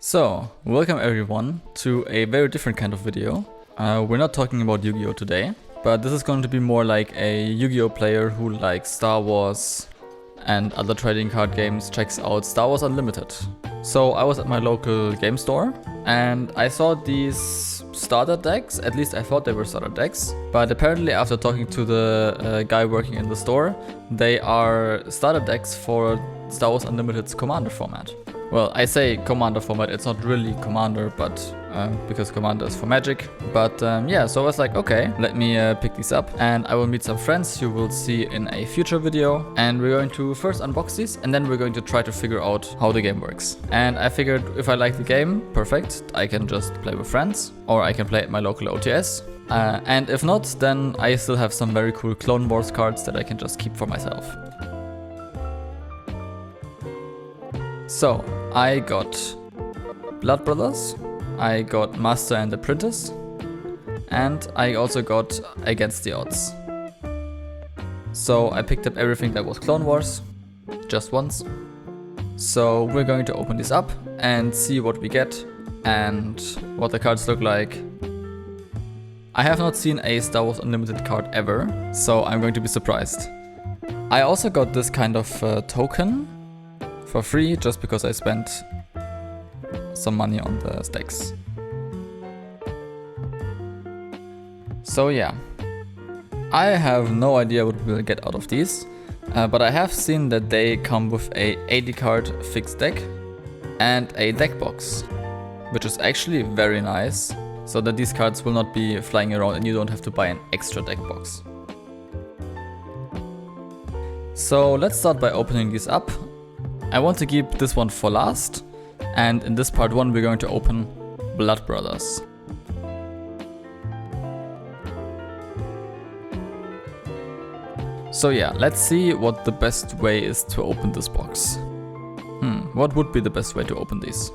So, welcome everyone to a very different kind of video. We're not talking about Yu-Gi-Oh today, but this is going to be more like a Yu-Gi-Oh player who likes Star Wars and other trading card games checks out Star Wars Unlimited. So I was at my local game store and I saw these starter decks, at least I thought they were starter decks, but apparently after talking to the guy working in the store, they are starter decks for Star Wars Unlimited's Commander format. Well, I say Commander format, it's not really Commander, but because Commander is for Magic. But yeah, so I was like, okay, let me pick these up and I will meet some friends you will see in a future video. And we're going to first unbox these and then we're going to try to figure out how the game works. And I figured if I like the game, perfect, I can just play with friends or I can play at my local OTS. And if not, then I still have some very cool Clone Wars cards that I can just keep for myself. So, I got Blood Brothers, I got Master and Apprentice, and I also got Against the Odds. So I picked up everything that was Clone Wars, just once. So we're going to open this up and see what we get and what the cards look like. I have not seen a Star Wars Unlimited card ever, so I'm going to be surprised. I also got this kind of token for free, just because I spent some money on the stacks. So yeah, I have no idea what we'll get out of these, but I have seen that they come with a 80 card fixed deck and a deck box, which is actually very nice, so that these cards will not be flying around and you don't have to buy an extra deck box. So let's start by opening these up. I want to keep this one for last, and in this part 1 we're going to open Blood Brothers. So yeah, let's see what the best way is to open this box. What would be the best way to open these?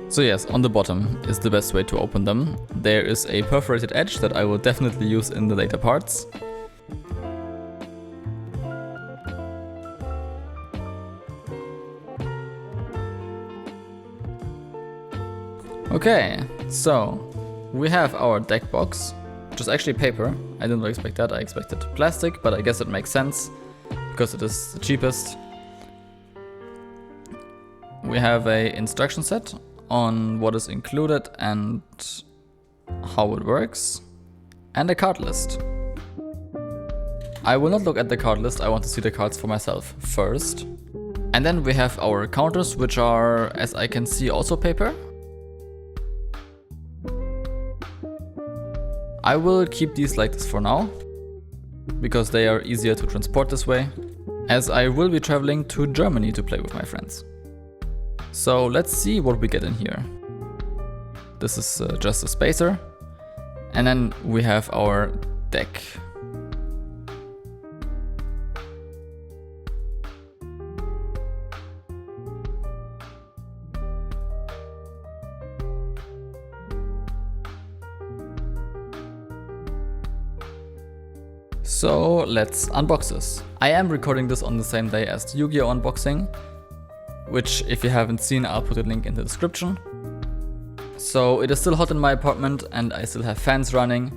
So yes, on the bottom is the best way to open them. There is a perforated edge that I will definitely use in the later parts. Okay, so we have our deck box, which is actually paper. I didn't expect that, I expected plastic, but I guess it makes sense because it is the cheapest. We have a instruction set on what is included and how it works, and a card list. I will not look at the card list, I want to see the cards for myself first. And then we have our counters, which are, as I can see, also paper. I will keep these like this for now, because they are easier to transport this way, as I will be traveling to Germany to play with my friends. So let's see what we get in here. This is just a spacer, and then we have our deck. So let's unbox this. I am recording this on the same day as the Yu-Gi-Oh unboxing, which if you haven't seen, I'll put a link in the description. So it is still hot in my apartment and I still have fans running,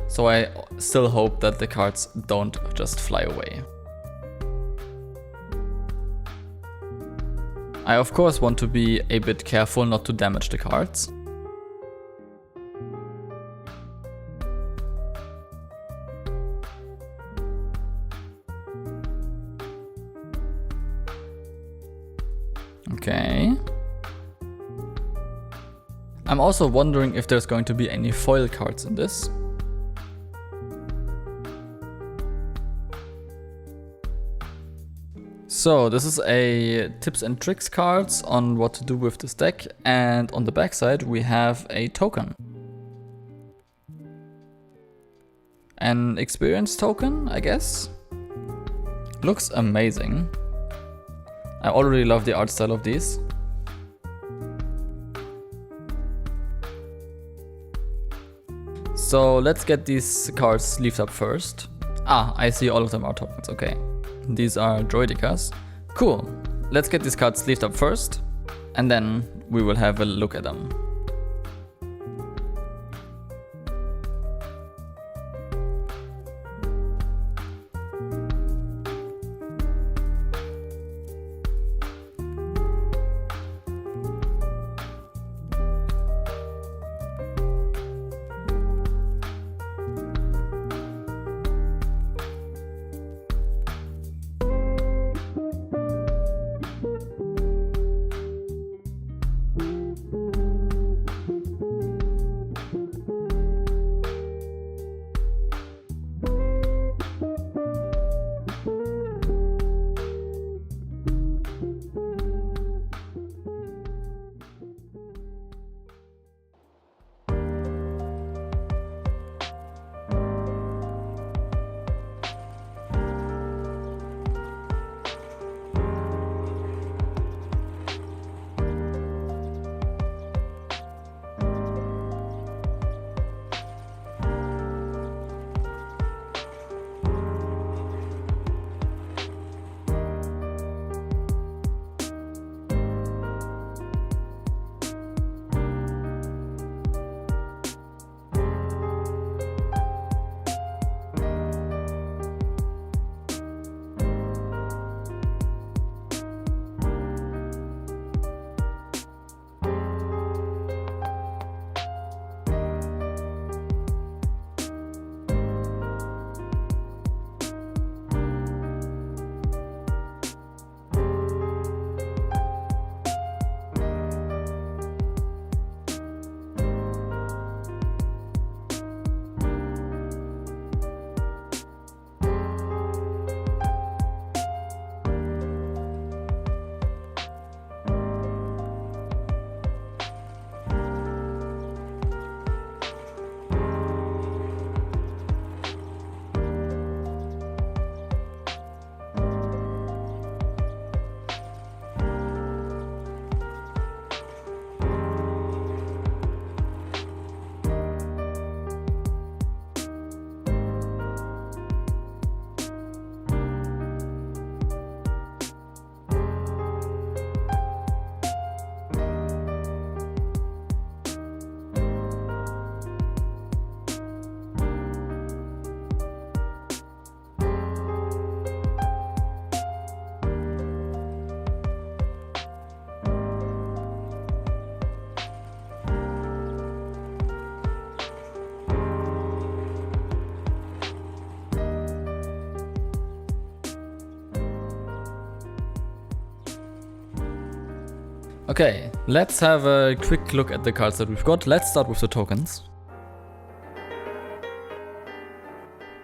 so I still hope that the cards don't just fly away. I of course want to be a bit careful not to damage the cards. Okay. I'm also wondering if there's going to be any foil cards in this. So this is a tips and tricks cards on what to do with this deck, and on the back side we have a token. An experience token, I guess. Looks amazing. I already love the art style of these. So let's get these cards sleeved up first. Ah, I see all of them are tokens, okay. These are Droidicas. Cool, let's get these cards sleeved up first, and then we will have a look at them. Okay, let's have a quick look at the cards that we've got. Let's start with the tokens.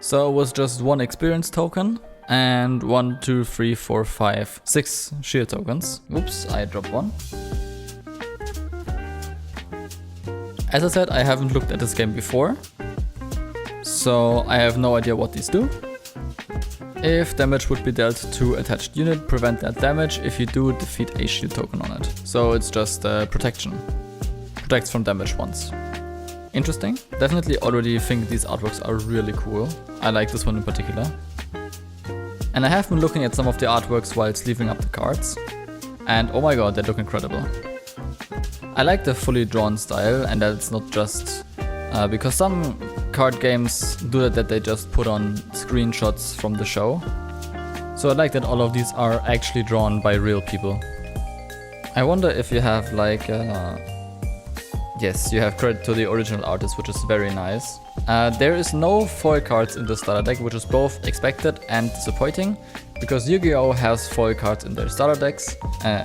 So it was just one experience token and 1, 2, 3, 4, 5, 6 shield tokens. Oops, I dropped one. As I said, I haven't looked at this game before, so I have no idea what these do. If damage would be dealt to attached unit, prevent that damage. If you do, defeat a shield token on it. So it's just protection. Protects from damage once. Interesting. Definitely already think these artworks are really cool. I like this one in particular. And I have been looking at some of the artworks while sleeving up the cards. And oh my god, they look incredible. I like the fully drawn style, and that it's not just because some card games do that they just put on screenshots from the show. So I like that all of these are actually drawn by real people. I wonder if you have like yes, you have credit to the original artist, which is very nice. There is no foil cards in the starter deck, which is both expected and disappointing, because Yu-Gi-Oh has foil cards in their starter decks,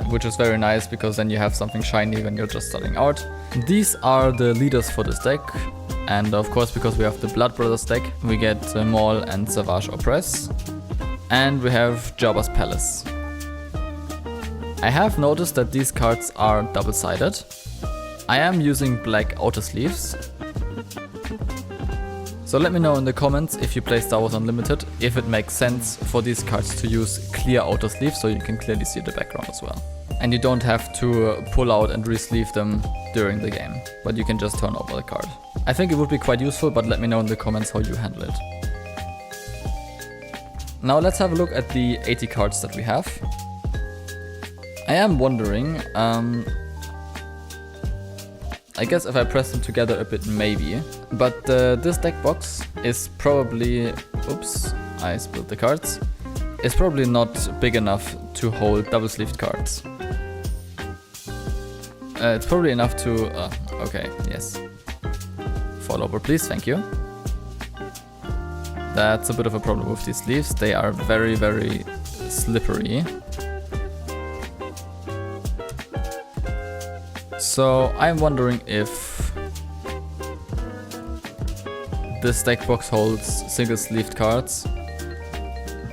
which is very nice because then you have something shiny when you're just starting out. These are the leaders for this deck, and of course because we have the Blood Brothers deck, we get Maul and Savage Opress, and we have Jabba's Palace. I have noticed that these cards are double-sided. I am using black outer sleeves. So let me know in the comments if you play Star Wars Unlimited, if it makes sense for these cards to use clear outer sleeves so you can clearly see the background as well. And you don't have to pull out and re-sleeve them during the game, but you can just turn over the card. I think it would be quite useful, but let me know in the comments how you handle it. Now let's have a look at the 80 cards that we have. I am wondering, I guess if I press them together a bit, maybe. But this deck box is probably, oops, I spilled the cards. It's probably not big enough to hold double sleeved cards. It's probably enough to, okay, yes. Fall over please, thank you. That's a bit of a problem with these sleeves. They are very, very slippery. So I'm wondering if this deck box holds single sleeved cards,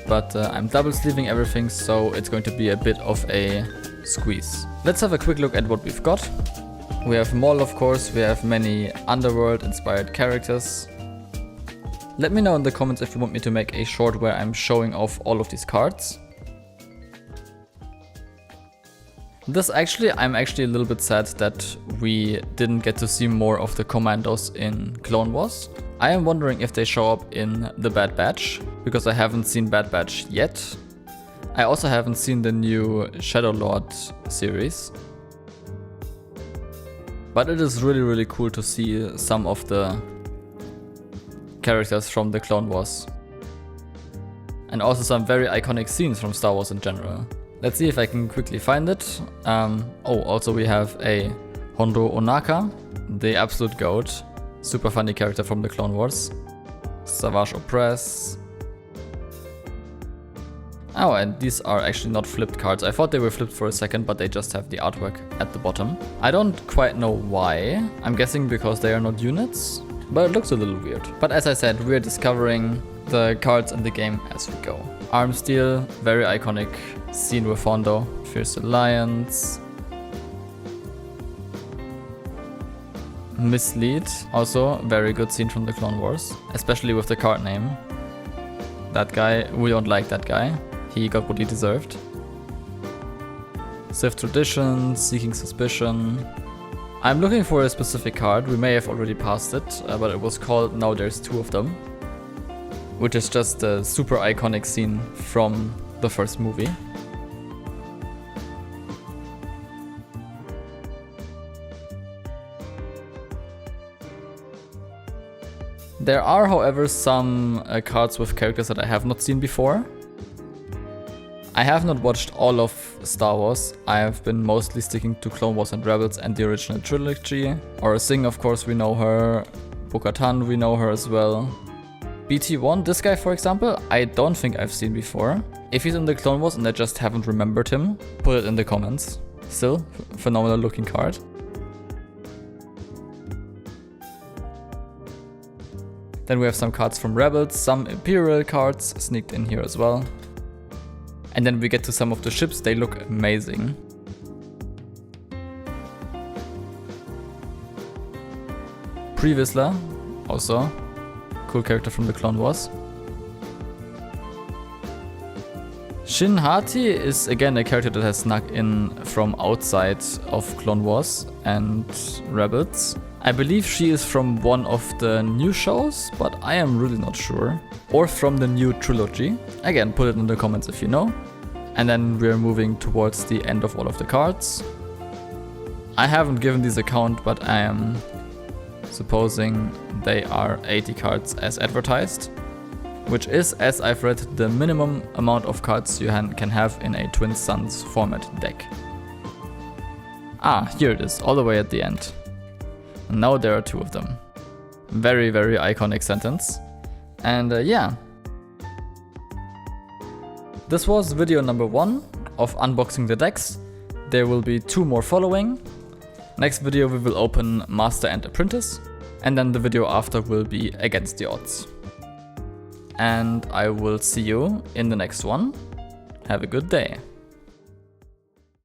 but I'm double sleeving everything, so it's going to be a bit of a squeeze. Let's have a quick look at what we've got. We have Maul, of course, we have many Underworld inspired characters. Let me know in the comments if you want me to make a short where I'm showing off all of these cards. I'm actually a little bit sad that we didn't get to see more of the commandos in Clone Wars. I am wondering if they show up in the Bad Batch, because I haven't seen Bad Batch yet. I also haven't seen the new Shadow Lord series. But it is really, really cool to see some of the characters from the Clone Wars. And also some very iconic scenes from Star Wars in general. Let's see if I can quickly find it. Also we have a Hondo Onaka, the absolute GOAT. Super funny character from the Clone Wars. Savage Opress. Oh, and these are actually not flipped cards. I thought they were flipped for a second, but they just have the artwork at the bottom. I don't quite know why. I'm guessing because they are not units, but it looks a little weird. But as I said, we're discovering the cards in the game as we go. Arm Steel, very iconic scene with Hondo. Fierce Alliance. Mislead, also very good scene from the Clone Wars, especially with the card name. That guy, we don't like that guy. He got what he deserved. Sith Tradition, Seeking Suspicion. I'm looking for a specific card, we may have already passed it, but it was called Now There's Two of Them. Which is just a super iconic scene from the first movie. There are, however, some cards with characters that I have not seen before. I have not watched all of Star Wars. I have been mostly sticking to Clone Wars and Rebels and the original trilogy. Aurra Sing, of course, we know her. Bo-Katan, we know her as well. BT1, this guy for example, I don't think I've seen before. If he's in the Clone Wars and I just haven't remembered him, put it in the comments. Still, phenomenal looking card. Then we have some cards from Rebels, some Imperial cards sneaked in here as well. And then we get to some of the ships, they look amazing. Pre-Vizsla, also cool character from the Clone Wars. Shin Hati is again a character that has snuck in from outside of Clone Wars and Rebels. I believe she is from one of the new shows, but I am really not sure. Or from the new trilogy. Again, put it in the comments if you know. And then we're moving towards the end of all of the cards. I haven't given these a count, but I am supposing they are 80 cards as advertised. Which is, as I've read, the minimum amount of cards you can have in a Twin Suns format deck. Ah, here it is, all the way at the end. And now there are two of them. Very, very iconic sentence. And yeah. This was video number 1 of unboxing the decks. There will be 2 more following. Next video we will open Master and Apprentice. And then the video after will be Against the Odds. And I will see you in the next one. Have a good day.